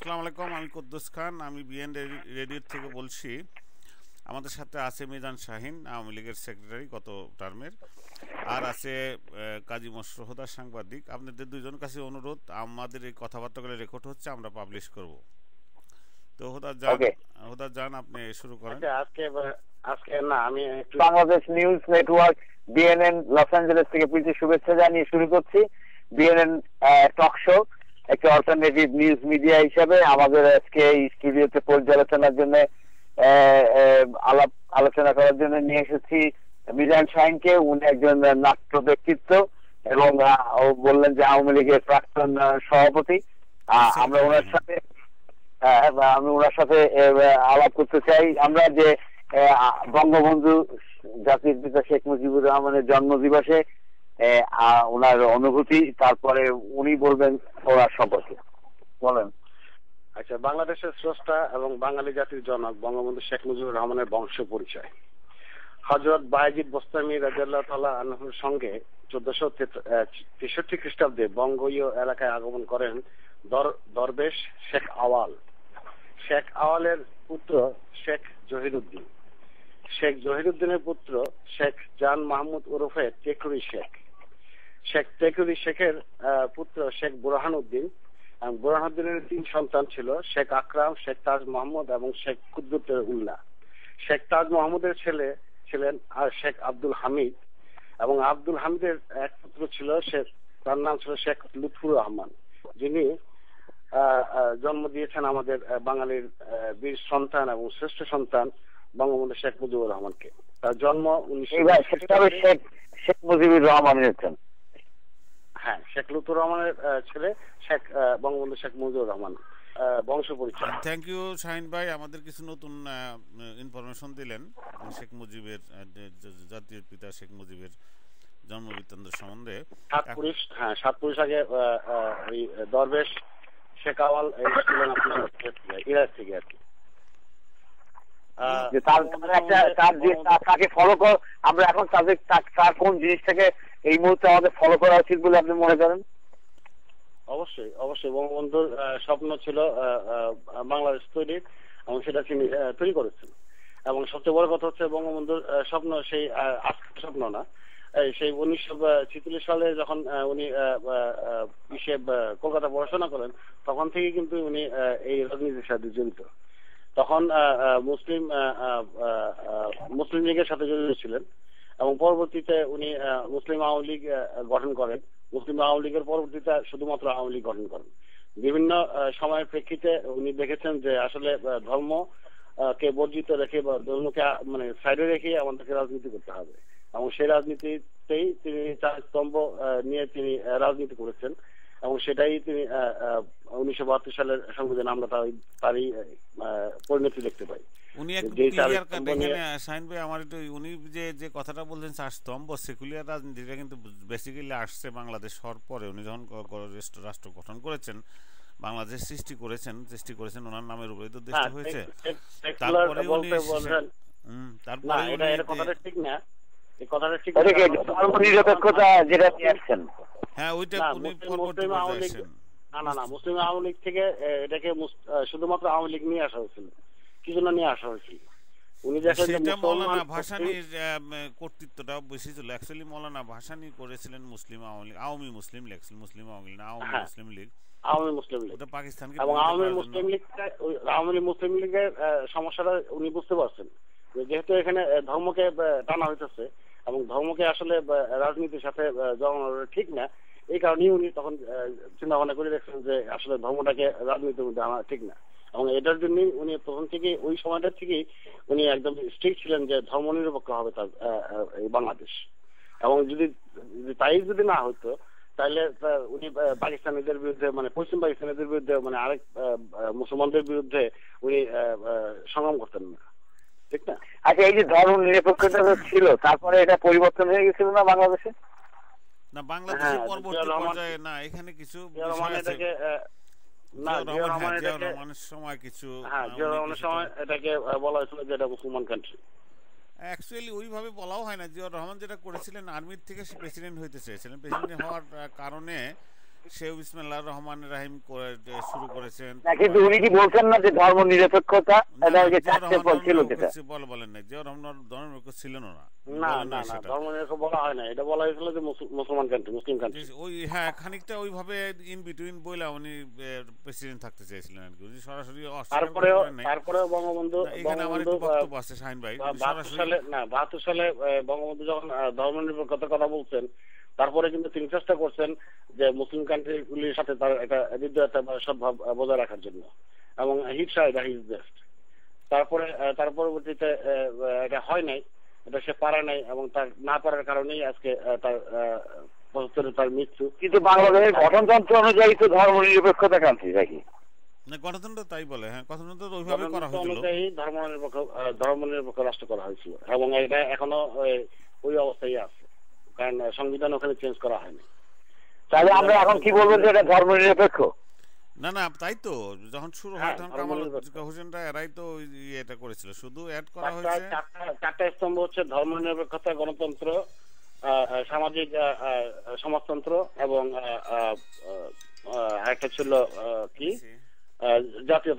আসসালামু আলাইকুম। আমি কুদ্দুস খান, আমি বিএন রেডিও থেকে বলছি। আমাদের সাথে আছে মিজান শাহিন, আওয়ামী লীগের সেক্রেটারি গত টার্মের, আর আছে কাজী মশরুফ হোদা, সাংবাদিক। আপনাদের দুজন কাছে অনুরোধ, আমাদের এই কথাবার্তাগুলো রেকর্ড হচ্ছে, আমরা পাবলিশ করব। তো ওকে। হোদা যান, আপনি শুরু করেন। আচ্ছা, আজকে না, আমি একটু Bangladesh news network BNN Los Angeles থেকে প্রীতি শুভেচ্ছা জানিয়ে শুরু করছি। বিএনএন টক শো একটি অল্টারনেটিভ নিউজ মিডিয়া হিসাবে আমাদের আজকে এই স্টুডিওতে পর্যালোচনার জন্য আলোচনা করার জন্য নিয়ে এসেছি মিজান শাহিনকে। উনি একজন নাট্য ব্যক্তিত্ব এবং বললেন যে আওয়ামী লীগের প্রাক্তন সভাপতি। আমরা ওনার সাথে আমি ওনার সাথে আলাপ করতে চাই। আমরা যে বঙ্গবন্ধু জাতির পিতা শেখ মুজিবুর রহমানের জন্মদিবসে ওনার অনুভূতি, তারপরে উনি বলবেন ওনার সম্পর্কে। বলেন। আচ্ছা, বাংলাদেশের স্রষ্টা এবং বাঙালি জাতির জনক বঙ্গবন্ধু শেখ মুজিবুর রহমানের বংশ পরিচয়। হযরত বায়েজিদ বোস্তামি রাদিয়াল্লাহু তাআলা আনহুর সঙ্গে 1463 খ্রিস্টাব্দে বঙ্গীয় এলাকায় আগমন করেন দরবেশ শেখ আওয়াল। শেখ আওয়ালের পুত্র শেখ জহিরুদ্দিন। শেখ জহিরুদ্দিনের পুত্র শেখ জান মাহমুদ ওরফে টেকুরি শেখ। শেখ টেকুরি শেখের পুত্র শেখ বুরহানুদ্দিন। বুরহানুদ্দিনের 3 সন্তান ছিল, শেখ আকরাম, শেখ তাজ মোহাম্মদ এবং শেখ কুদ্দুসউল্লাহ। শেখ তাজ মোহাম্মদের ছেলে ছিলেন আর শেখ আব্দুল হামিদ, এবং আব্দুল হামিদের এক পুত্র ছিল, তার নাম ছিল শেখ লুৎফুর রহমান, যিনি জন্ম দিয়েছেন আমাদের বাঙালির বীর সন্তান এবং শ্রেষ্ঠ সন্তান বঙ্গবন্ধু শেখ মুজিবুর রহমানকে। তার জন্ম 1900 শেখ মুজিবুর রহমান হচ্ছেন। হ্যাঁ, শেখ লুৎফুর রহমানের ছেলে শেখ বঙ্গবন্ধু শেখ মুজিবুর রহমান বংশ পরিচয়। থ্যাংক ইউ শাহিন ভাই, আমাদের কিছু নতুন ইনফরমেশন দিলেন শেখ মুজিবের, জাতির পিতা শেখ মুজিবের জন্মবৃত্তান্ত সম্বন্ধে। 7 পুরুষ আগে ওই দরবেশ শেখ আওয়াল ছিলেন ইরাক থেকে আর কি। তাকে ফলো কর, আমরা এখন তার কোন জিনিসটাকে এই মুহূর্তে আমাদের ফলো করা উচিত বলে আপনি মনে করেন? অবশ্যই বঙ্গবন্ধুর স্বপ্ন ছিল বাংলাদেশ তৈরি, এবং সেটা তিনি তৈরি করেছেন। এবং সবচেয়ে বড় কথা হচ্ছে বঙ্গবন্ধুর স্বপ্ন সেই আজকের স্বপ্ন না। সেই 1946 সালে যখন উনি কলকাতা পড়াশোনা করেন, তখন থেকে কিন্তু উনি এই রাজনীতির সাথে জড়িত। তখন মুসলিম লীগের সাথে জড়িত ছিলেন, এবং পরবর্তীতে উনি মুসলিম আওয়ামী লীগ গঠন করেন। মুসলিম আওয়ামী লীগের পরবর্তীতে শুধুমাত্র আওয়ামী লীগ গঠন করেন। বিভিন্ন সময়ের প্রেক্ষিতে উনি দেখেছেন যে আসলে ধর্ম কে বর্জিত রেখে বা ধর্মকে মানে সাইডে রেখে আমাদেরকে রাজনীতি করতে হবে, এবং সেই রাজনীতিতেই তিনি 4 স্তম্ভ নিয়ে তিনি রাজনীতি করেছেন, এবং সেটাই তিনি 1972 সালের সংবিধানে আমরা তারই পরিণতি দেখতে পাই। উনি একটু ক্লিয়ার কাট এখানে শাহিন ভাই, আমার একটু উনি যে কথাটা বলছেন 4 স্তম্ভ, সেকুলার রাজনীতিটা কিন্তু বেসিক্যালি আসছে বাংলাদেশ হওয়ার পরে। উনি যখন রাষ্ট্র গঠন করেছেন, বাংলাদেশ সৃষ্টি করেছেন ওনার নামের উপরে তো দেশটা হয়েছে। তারপরে উনি ঠিক না, এই কথাটা ঠিক ধর্মনিরপেক্ষতা যেটা নিয়েছেন, হ্যাঁ ওইটা উনি পরবর্তী পর্যায়ে আসেন। না, মুসলিম আওয়ামী লীগ থেকে এটাকে শুধুমাত্র আওয়ামী লীগ নিয়ে আসা হয়েছিল, কিছু না নিয়ে আসা হয়েছিল। উনি দেখেন যে মৌলানা ভাসানীর কর্তৃত্বটা বেশি ছিল। অ্যাকচুয়ালি মৌলানা ভাসানী করেছিলেন মুসলিম আওয়ামী লীগ, আওয়ামী মুসলিম লীগ, মুসলিম আওয়ামী লীগ না, আওয়ামী মুসলিম লীগ, আওয়ামী মুসলিম লীগ। ওটা পাকিস্তানকে, এবং আওয়ামী মুসলিম লীগের সমস্যাটা উনি বুঝতে পারছেন, যেহেতু এখানে ধর্মকে টানা হইতেছে এবং ধর্মকে আসলে রাজনীতির সাথে জড়ানো ঠিক না, এই কারণেই উনি তখন চিন্তা ভাবনা করে দেখছেন যে আসলে ধর্মটাকে রাজনীতির মধ্যে আনা ঠিক না। এবং এটার জন্যই উনি প্রথম থেকে ওই সময়টার থেকেই উনি একদম স্ট্রিক্ট ছিলেন যে ধর্ম নিরপেক্ষ হবে তার এই বাংলাদেশ। এবং যদি তাই না হতো, তাহলে উনি পাকিস্তানিদের বিরুদ্ধে, মানে পশ্চিম পাকিস্তানিদের বিরুদ্ধে, মানে আরেক মুসলমানদের বিরুদ্ধে উনি সংগ্রাম করতেন না, ঠিক না? আচ্ছা, এই যে ধর্ম নিরপেক্ষতা ছিল, তারপরে এটা পরিবর্তন হয়ে গেছিল না বাংলাদেশে? না, বাংলাদেশের পরবর্তী পর্যায়ে না, এখানে কিছু বিষয় আছে। রহমানের সময় কিছু, রহমানের সময় এটাকে বলা হয়েছিল যে এটা মুসলমান কান্ট্রি। অ্যাকচুয়ালি ওইভাবে বলাও হয় না। জিয়াউর রহমান যেটা করেছিলেন, আর্মির থেকে সে প্রেসিডেন্ট হইতে চেয়েছিলেন। প্রেসিডেন্ট হওয়ার কারণে সেও বিসমিল্লাহির রহমানির রহিম শুরু করেছেন। কিন্তু উনি কি বলছেন না যে ধর্ম নিরপেক্ষতা এটা যে চারটে ফল ছিল যেটা বলেন না, জিয়াউর রহমান ধর্মনিরপেক্ষ ছিলেন না। না না না, ধর্মনিরপেক্ষ বলা হয় না, এটা বলা হয়েছিল যে মুসলমান কান্ট্রি, মুসলিম কান্ট্রি। ওই হ্যাঁ, খানিকটা ওইভাবে ইন বিটুইন বইলা উনি প্রেসিডেন্ট থাকতে চাইছিলেন আর কি, সরাসরি। তারপরেও বঙ্গবন্ধু, এখানে আমার একটু বক্তব্য আছে শাহিন ভাই। 72 সালে বঙ্গবন্ধু যখন ধর্মনিরপেক্ষতার কথা বলছেন, তারপরে কিন্তু তিনি চেষ্টা করছেন যে মুসলিম কান্ট্রিগুলির সাথে তার একটা হৃদয়তা বা সদ্ভাব বজায় রাখার জন্য, এবং হি ট্রাইড হিজ বেস্ট। তার পরবর্তীতে এটা হয় নাই, এটা সে পারে নাই, এবং তার না পারার কারণেই আজকে তার মৃত্যু। কিন্তু বাংলাদেশের গঠনতন্ত্র অনুযায়ী তো ধর্ম নিরপেক্ষতা কান্ট্রি নাকি? না, গণতন্ত্র তাই বলে। হ্যাঁ, গণতন্ত্র ওইভাবে করা হয়েছিল, অনুযায়ী ধর্মনিরপেক্ষ রাষ্ট্র করা হয়েছিল, এবং এটা এখনো ওই অবস্থায় আছে, কারণ সংবিধান ওখানে চেঞ্জ করা হয়নি। তাহলে আমরা এখন কি বলবো যে এটা ধর্ম নিরপেক্ষ? না না, তাই তো যখন শুরু হয় তখন কামাল হোসেনরা এরাই তো এটা করেছিল, শুধু অ্যাড করা হয়েছে। চারটা স্তম্ভ হচ্ছে ধর্মনিরপেক্ষতা, গণতন্ত্র, সামাজিক সমাজতন্ত্র, এবং আরেকটা ছিল কি জাতীয়তা।